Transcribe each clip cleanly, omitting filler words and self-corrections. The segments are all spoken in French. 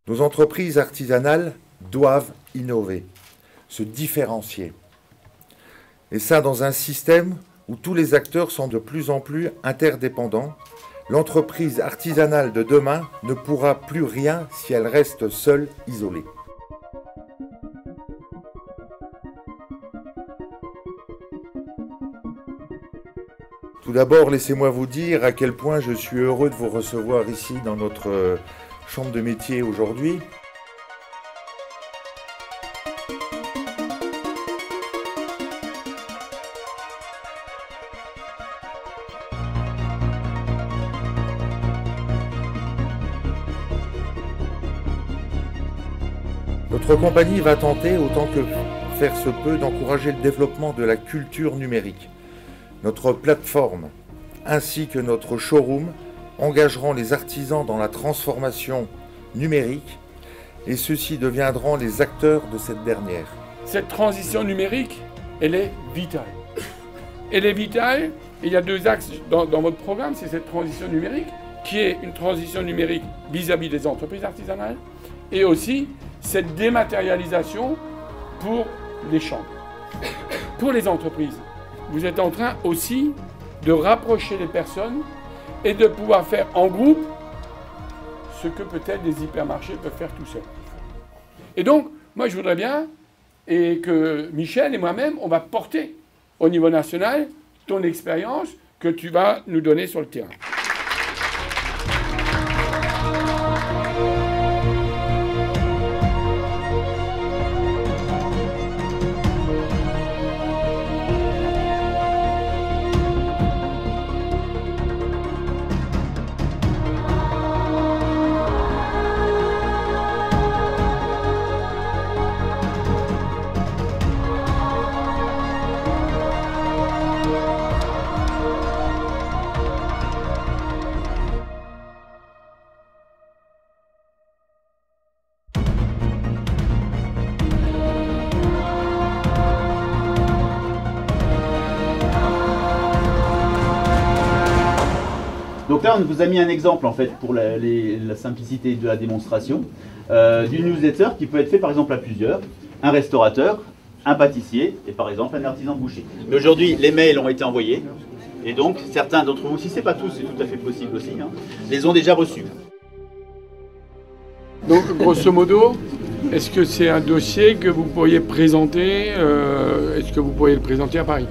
Nos entreprises artisanales doivent innover, se différencier. Et ça dans un système où tous les acteurs sont de plus en plus interdépendants. L'entreprise artisanale de demain ne pourra plus rien si elle reste seule, isolée. Tout d'abord, laissez-moi vous dire à quel point je suis heureux de vous recevoir ici dans notre chambre de métier aujourd'hui. Notre compagnie va tenter, autant que faire se peut, d'encourager le développement de la culture numérique. Notre plateforme ainsi que notre showroom engageront les artisans dans la transformation numérique et ceux-ci deviendront les acteurs de cette dernière. Cette transition numérique, elle est vitale. Elle est vitale et il y a deux axes dans votre programme, c'est cette transition numérique qui est une transition numérique vis-à-vis des entreprises artisanales et aussi cette dématérialisation pour les chambres, pour les entreprises. Vous êtes en train aussi de rapprocher les personnes et de pouvoir faire en groupe ce que peut-être les hypermarchés peuvent faire tout seuls. Et donc, moi je voudrais bien, et que Michel et moi-même, on va porter au niveau national ton expérience que tu vas nous donner sur le terrain. Donc là, on vous a mis un exemple en fait pour la simplicité de la démonstration d'une newsletter qui peut être fait par exemple à plusieurs, un restaurateur, un pâtissier et par exemple un artisan boucher. Mais aujourd'hui, les mails ont été envoyés et donc certains d'entre vous, si ce n'est pas tous, c'est tout à fait possible aussi, hein, les ont déjà reçus. Donc grosso modo, est-ce que c'est un dossier que vous pourriez présenter, est-ce que vous pourriez le présenter à Paris ?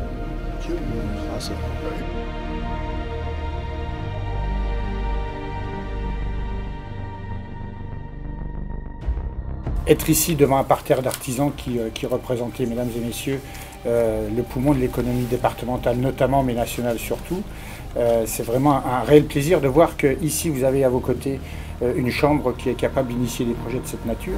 Être ici devant un parterre d'artisans qui représentait, mesdames et messieurs, le poumon de l'économie départementale notamment, mais nationale surtout, c'est vraiment un réel plaisir de voir qu'ici vous avez à vos côtés une chambre qui est capable d'initier des projets de cette nature.